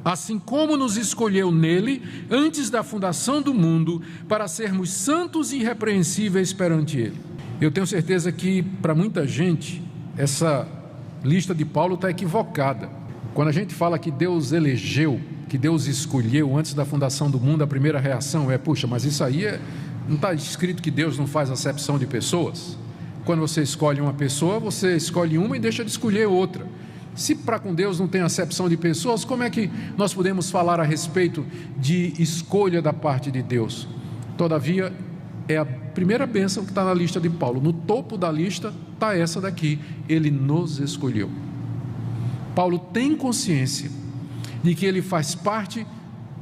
assim como nos escolheu nele, antes da fundação do mundo, para sermos santos e irrepreensíveis perante ele. Eu tenho certeza que, para muita gente, essa lista de Paulo está equivocada. Quando a gente fala que Deus elegeu, que Deus escolheu antes da fundação do mundo, a primeira reação é: puxa, mas isso aí não está escrito que Deus não faz acepção de pessoas? Quando você escolhe uma pessoa, você escolhe uma e deixa de escolher outra. Se para com Deus não tem acepção de pessoas, como é que nós podemos falar a respeito de escolha da parte de Deus? Todavia, é a primeira bênção que está na lista de Paulo. No topo da lista está essa daqui: ele nos escolheu. Paulo tem consciência de que ele faz parte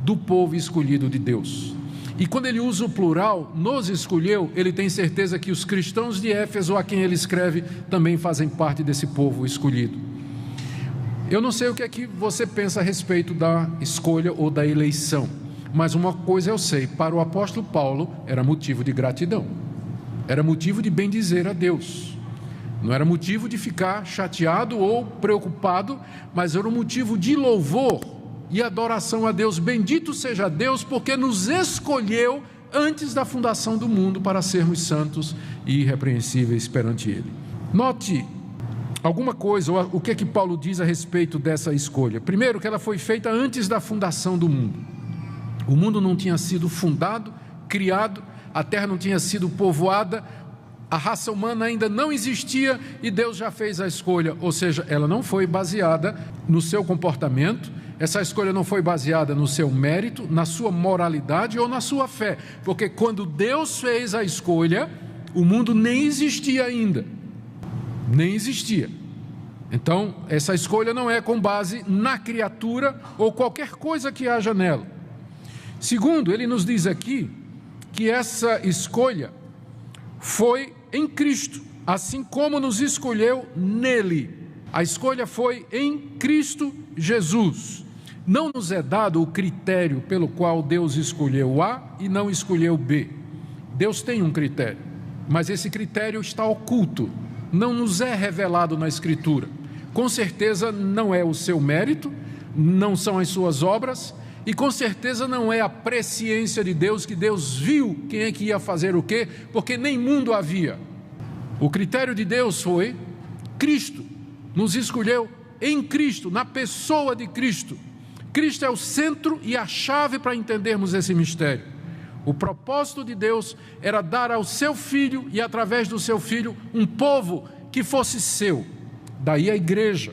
do povo escolhido de Deus. E quando ele usa o plural, nos escolheu, ele tem certeza que os cristãos de Éfeso, a quem ele escreve, também fazem parte desse povo escolhido. Eu não sei o que é que você pensa a respeito da escolha ou da eleição, mas uma coisa eu sei: para o apóstolo Paulo era motivo de gratidão, era motivo de bendizer a Deus. Não era motivo de ficar chateado ou preocupado, mas era um motivo de louvor e adoração a Deus. Bendito seja Deus, porque nos escolheu antes da fundação do mundo para sermos santos e irrepreensíveis perante Ele. Note alguma coisa, o que é que Paulo diz a respeito dessa escolha. Primeiro, que ela foi feita antes da fundação do mundo. O mundo não tinha sido fundado, criado, a terra não tinha sido povoada, a raça humana ainda não existia e Deus já fez a escolha. Ou seja, ela não foi baseada no seu comportamento, essa escolha não foi baseada no seu mérito, na sua moralidade ou na sua fé, porque quando Deus fez a escolha, o mundo nem existia ainda, nem existia. Então, essa escolha não é com base na criatura ou qualquer coisa que haja nela. Segundo, ele nos diz aqui que essa escolha foi em Cristo, assim como nos escolheu nele. A escolha foi em Cristo Jesus. Não nos é dado o critério pelo qual Deus escolheu A e não escolheu B. Deus tem um critério, mas esse critério está oculto, não nos é revelado na Escritura. Com certeza não é o seu mérito, não são as suas obras, e com certeza não é a presciência de Deus, que Deus viu quem é que ia fazer o quê, porque nem mundo havia. O critério de Deus foi Cristo, nos escolheu em Cristo, na pessoa de Cristo. Cristo é o centro e a chave para entendermos esse mistério. O propósito de Deus era dar ao seu Filho e através do seu Filho um povo que fosse seu. Daí a igreja,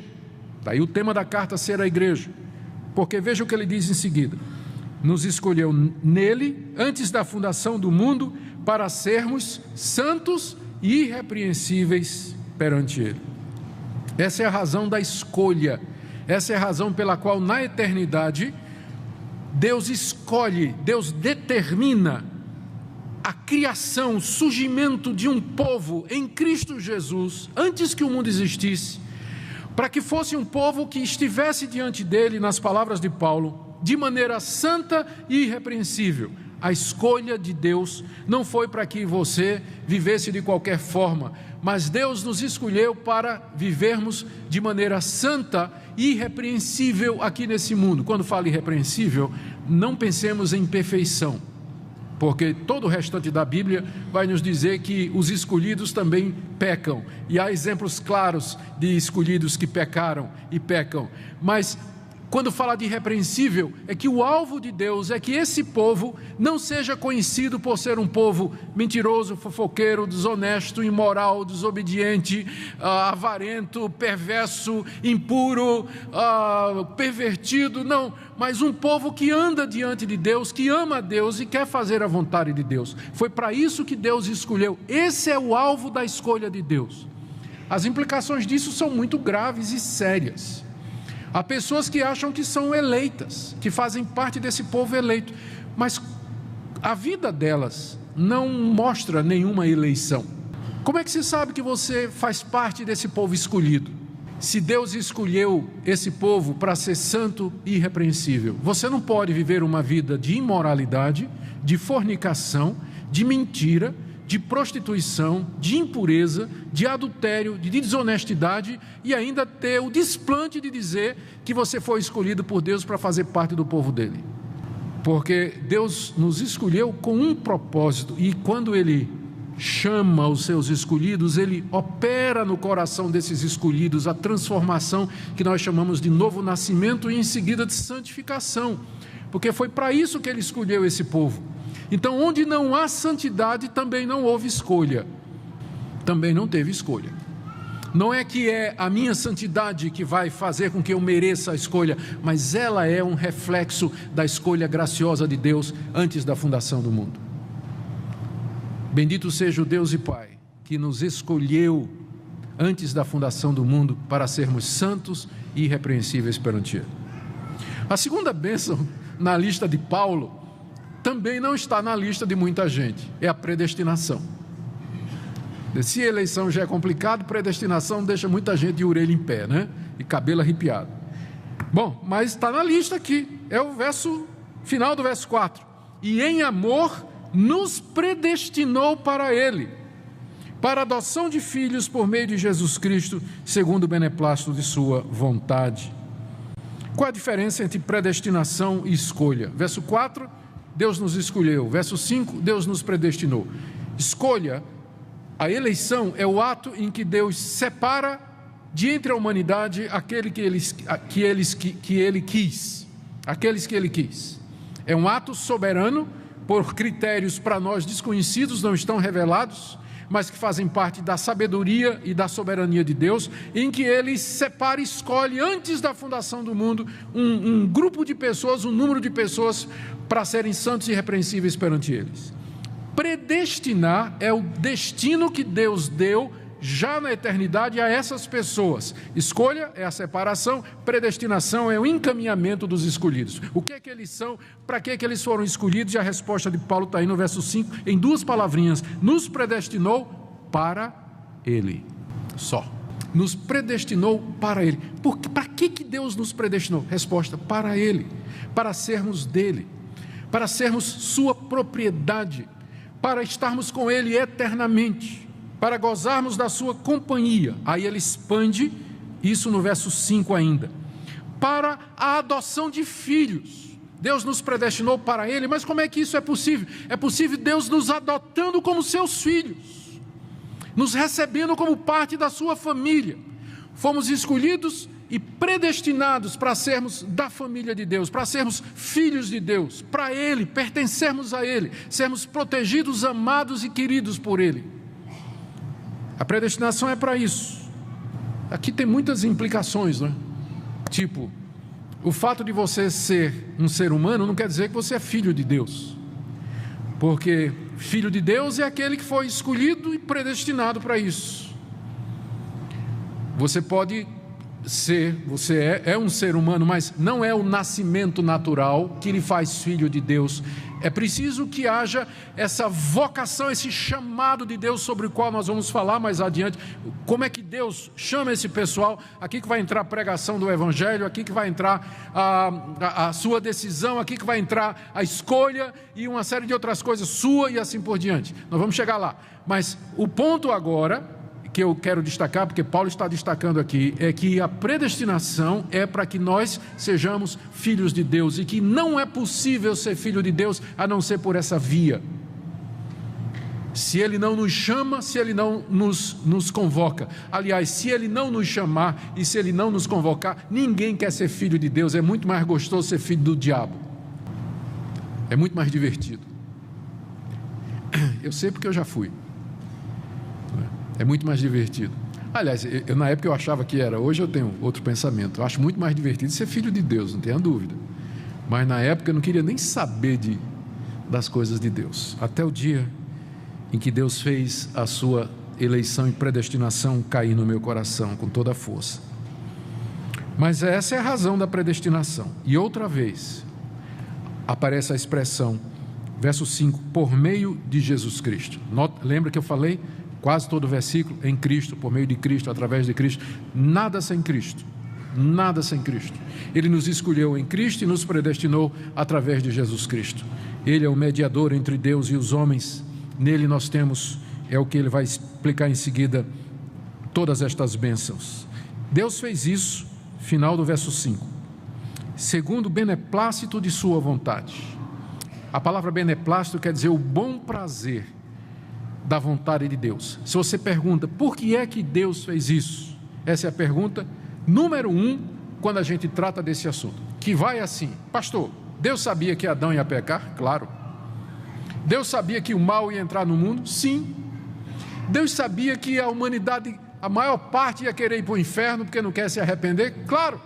daí o tema da carta ser a igreja. Porque veja o que ele diz em seguida: nos escolheu nele, antes da fundação do mundo, para sermos santos e irrepreensíveis perante ele. Essa é a razão da escolha, essa é a razão pela qual na eternidade Deus escolhe, Deus determina a criação, o surgimento de um povo em Cristo Jesus, antes que o mundo existisse, para que fosse um povo que estivesse diante dele, nas palavras de Paulo, de maneira santa e irrepreensível. A escolha de Deus não foi para que você vivesse de qualquer forma, mas Deus nos escolheu para vivermos de maneira santa e irrepreensível aqui nesse mundo. Quando falo irrepreensível, não pensemos em perfeição, porque todo o restante da Bíblia vai nos dizer que os escolhidos também pecam, e há exemplos claros de escolhidos que pecaram e pecam, mas quando fala de irrepreensível, é que o alvo de Deus é que esse povo não seja conhecido por ser um povo mentiroso, fofoqueiro, desonesto, imoral, desobediente, avarento, perverso, impuro, pervertido, não, mas um povo que anda diante de Deus, que ama a Deus e quer fazer a vontade de Deus. Foi para isso que Deus escolheu. Esse é o alvo da escolha de Deus. As implicações disso são muito graves e sérias. Há pessoas que acham que são eleitas, que fazem parte desse povo eleito, mas a vida delas não mostra nenhuma eleição. Como é que se sabe que você faz parte desse povo escolhido? Se Deus escolheu esse povo para ser santo e irrepreensível, você não pode viver uma vida de imoralidade, de fornicação, de mentira, de prostituição, de impureza, de adultério, de desonestidade e ainda ter o desplante de dizer que você foi escolhido por Deus para fazer parte do povo dele. Porque Deus nos escolheu com um propósito, e quando Ele chama os seus escolhidos, Ele opera no coração desses escolhidos a transformação que nós chamamos de novo nascimento e em seguida de santificação, porque foi para isso que Ele escolheu esse povo. Então, onde não há santidade, também não houve escolha, também não teve escolha. Não é que é a minha santidade que vai fazer com que eu mereça a escolha, mas ela é um reflexo da escolha graciosa de Deus antes da fundação do mundo. Bendito seja o Deus e Pai, que nos escolheu antes da fundação do mundo para sermos santos e irrepreensíveis perante Ele. A segunda bênção na lista de Paulo também não está na lista de muita gente, é a predestinação. Se a eleição já é complicado, predestinação deixa muita gente de orelha em pé, né? E cabelo arrepiado. Bom, mas está na lista aqui, é o final do verso 4. E em amor nos predestinou para Ele, para a adoção de filhos por meio de Jesus Cristo, segundo o beneplácito de sua vontade. Qual a diferença entre predestinação e escolha? Verso 4, Deus nos escolheu. Verso 5, Deus nos predestinou. Escolha, a eleição, é o ato em que Deus separa de entre a humanidade aqueles que Ele quis. É um ato soberano, por critérios para nós desconhecidos, não estão revelados, mas que fazem parte da sabedoria e da soberania de Deus, em que Ele separa e escolhe antes da fundação do mundo um grupo de pessoas, um número de pessoas para serem santos e irrepreensíveis perante eles. Predestinar é o destino que Deus deu já na eternidade a essas pessoas. Escolha é a separação, predestinação é o encaminhamento dos escolhidos. O que é que eles são, para que é que eles foram escolhidos? E a resposta de Paulo está aí no verso 5, em duas palavrinhas: nos predestinou para Ele, só. Nos predestinou para Ele. Para que Deus nos predestinou? Resposta: para Ele, para sermos dele, para sermos sua propriedade, para estarmos com Ele eternamente, para gozarmos da sua companhia. Aí ele expande isso no verso 5 ainda. Para a adoção de filhos. Deus nos predestinou para Ele, mas como é que isso é possível? É possível Deus nos adotando como seus filhos, nos recebendo como parte da sua família. Fomos escolhidos e predestinados para sermos da família de Deus, para sermos filhos de Deus, para Ele, pertencermos a Ele, sermos protegidos, amados e queridos por Ele. A predestinação é para isso. Aqui tem muitas implicações, né? Tipo, o fato de você ser um ser humano não quer dizer que você é filho de Deus, porque filho de Deus é aquele que foi escolhido e predestinado para isso. Você pode ser, você é um ser humano, mas não é o nascimento natural que lhe faz filho de Deus. É preciso que haja essa vocação, esse chamado de Deus, sobre o qual nós vamos falar mais adiante. Como é que Deus chama esse pessoal? Aqui que vai entrar a pregação do Evangelho, aqui que vai entrar a sua decisão, aqui que vai entrar a escolha e uma série de outras coisas sua e assim por diante. Nós vamos chegar lá. Mas o ponto agora que eu quero destacar, porque Paulo está destacando aqui, é que a predestinação é para que nós sejamos filhos de Deus, e que não é possível ser filho de Deus a não ser por essa via. Se Ele não nos chama, se Ele não nos convoca. Aliás, se Ele não nos chamar e se Ele não nos convocar, ninguém quer ser filho de Deus. É muito mais gostoso ser filho do diabo, é muito mais divertido. Eu sei porque eu já fui. É muito mais divertido. Aliás, na época eu achava que era, hoje eu tenho outro pensamento. Eu acho muito mais divertido ser filho de Deus, não tenha dúvida. Mas na época eu não queria nem saber das coisas de Deus. Até o dia em que Deus fez a sua eleição e predestinação cair no meu coração com toda a força. Mas essa é a razão da predestinação. E outra vez aparece a expressão, verso 5, por meio de Jesus Cristo. Lembra que eu falei? Quase todo o versículo, em Cristo, por meio de Cristo, através de Cristo. Nada sem Cristo, nada sem Cristo. Ele nos escolheu em Cristo e nos predestinou através de Jesus Cristo. Ele é o mediador entre Deus e os homens, nele nós temos, é o que ele vai explicar em seguida, todas estas bênçãos. Deus fez isso, final do verso 5, segundo o beneplácito de sua vontade. A palavra beneplácito quer dizer o bom prazer da vontade de Deus. Se você pergunta, por que é que Deus fez isso? Essa é a pergunta número 1, quando a gente trata desse assunto, que vai assim: pastor, Deus sabia que Adão ia pecar? Claro. Deus sabia que o mal ia entrar no mundo? Sim. Deus sabia que a humanidade, a maior parte, ia querer ir para o inferno porque não quer se arrepender? Claro.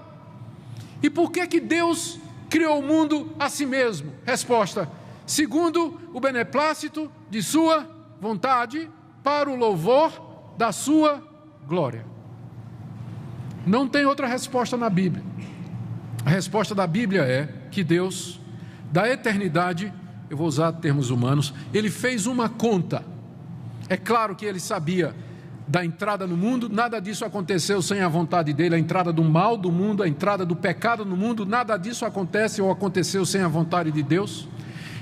E por que Deus criou o mundo a si mesmo? Resposta: segundo o beneplácito de sua vontade, para o louvor da sua glória. Não tem outra resposta na Bíblia. A resposta da Bíblia é que Deus, da eternidade, eu vou usar termos humanos, Ele fez uma conta. É claro que Ele sabia da entrada no mundo, nada disso aconteceu sem a vontade dEle, a entrada do mal do mundo, a entrada do pecado no mundo, nada disso acontece ou aconteceu sem a vontade de Deus.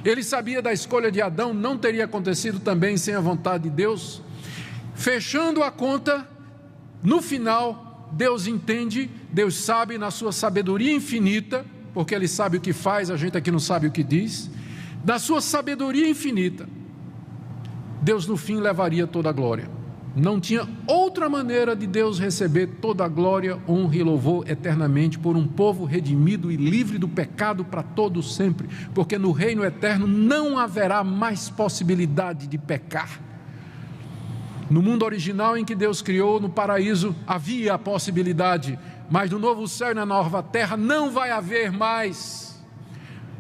Ele sabia da escolha de Adão, não teria acontecido também sem a vontade de Deus. Fechando a conta, no final, Deus entende, Deus sabe na sua sabedoria infinita, porque Ele sabe o que faz, a gente aqui não sabe o que diz. Da sua sabedoria infinita, Deus no fim levaria toda a glória. Não tinha outra maneira de Deus receber toda a glória, honra e louvor eternamente por um povo redimido e livre do pecado para todo sempre, porque no reino eterno não haverá mais possibilidade de pecar. No mundo original em que Deus criou, no paraíso, havia a possibilidade, mas no novo céu e na nova terra não vai haver mais.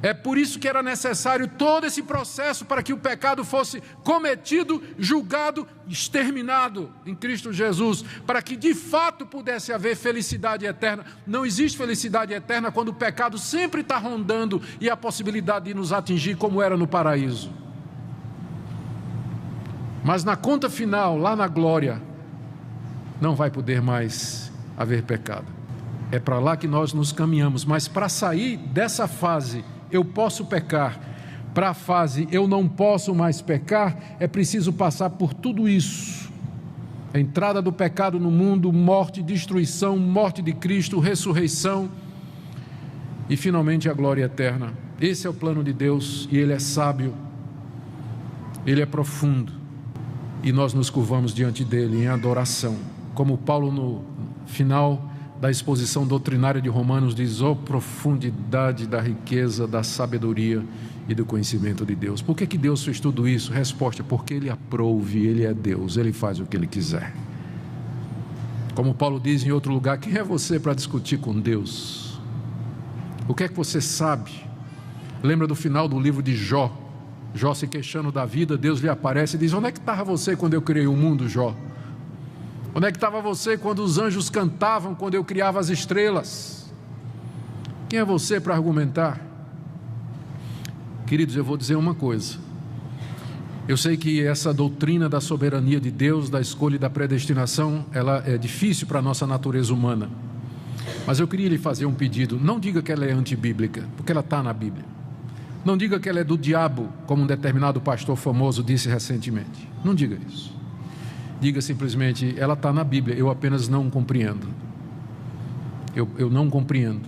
É por isso que era necessário todo esse processo para que o pecado fosse cometido, julgado, exterminado em Cristo Jesus, para que de fato pudesse haver felicidade eterna. Não existe felicidade eterna quando o pecado sempre está rondando e a possibilidade de nos atingir como era no paraíso. Mas na conta final, lá na glória, não vai poder mais haver pecado. É para lá que nós nos caminhamos, mas para sair dessa fase, eu posso pecar, para a fase eu não posso mais pecar, é preciso passar por tudo isso. A entrada do pecado no mundo, morte, destruição, morte de Cristo, ressurreição e finalmente a glória eterna. Esse é o plano de Deus e Ele é sábio, Ele é profundo e nós nos curvamos diante dEle em adoração. Como Paulo no final da exposição doutrinária de Romanos diz: ó profundidade da riqueza, da sabedoria e do conhecimento de Deus. Por que Deus fez tudo isso? Resposta: porque Ele aprouve, Ele é Deus, Ele faz o que Ele quiser. Como Paulo diz em outro lugar: quem é você para discutir com Deus? O que é que você sabe? Lembra do final do livro de Jó? Jó se queixando da vida, Deus lhe aparece e diz: onde é que estava você quando eu criei o mundo, Jó? Onde é que estava você quando os anjos cantavam, quando eu criava as estrelas? Quem é você para argumentar? Queridos, eu vou dizer uma coisa. Eu sei que essa doutrina da soberania de Deus, da escolha e da predestinação, ela é difícil para a nossa natureza humana. Mas eu queria lhe fazer um pedido. Não diga que ela é antibíblica, porque ela está na Bíblia. Não diga que ela é do diabo, como um determinado pastor famoso disse recentemente. Não diga isso. Diga simplesmente: ela está na Bíblia, eu apenas não compreendo. Eu não compreendo,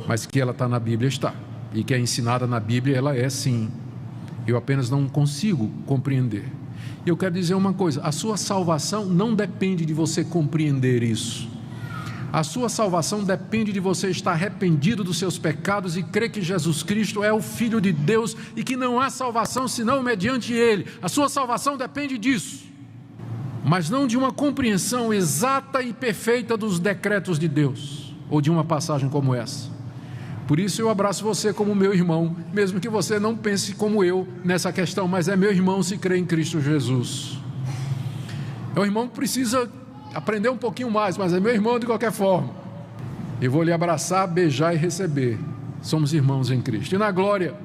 mas que ela está na Bíblia está, e que é ensinada na Bíblia, ela é sim. Eu apenas não consigo compreender. E eu quero dizer uma coisa: a sua salvação não depende de você compreender isso. A sua salvação depende de você estar arrependido dos seus pecados e crer que Jesus Cristo é o Filho de Deus e que não há salvação senão mediante Ele. A sua salvação depende disso, mas não de uma compreensão exata e perfeita dos decretos de Deus, ou de uma passagem como essa. Por isso eu abraço você como meu irmão, mesmo que você não pense como eu nessa questão, mas é meu irmão se crê em Cristo Jesus. É um irmão que precisa aprender um pouquinho mais, mas é meu irmão de qualquer forma. Eu vou lhe abraçar, beijar e receber. Somos irmãos em Cristo. E na glória,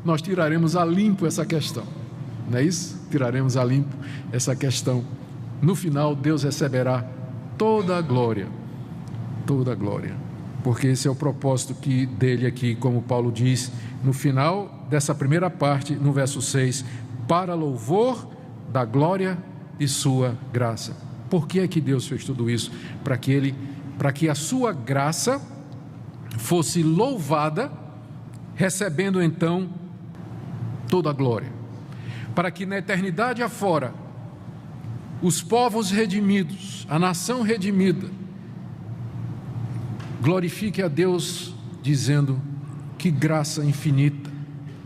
nós tiraremos a limpo essa questão. Não é isso? Tiraremos a limpo essa questão. No final, Deus receberá toda a glória, porque esse é o propósito dele aqui, como Paulo diz no final dessa primeira parte, no verso 6, para louvor da glória de sua graça. Por que é que Deus fez tudo isso? Para que a sua graça fosse louvada, recebendo então toda a glória. Para que na eternidade afora, os povos redimidos, a nação redimida, glorifique a Deus dizendo: que graça infinita,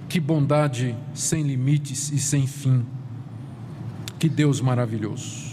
que bondade sem limites e sem fim, que Deus maravilhoso.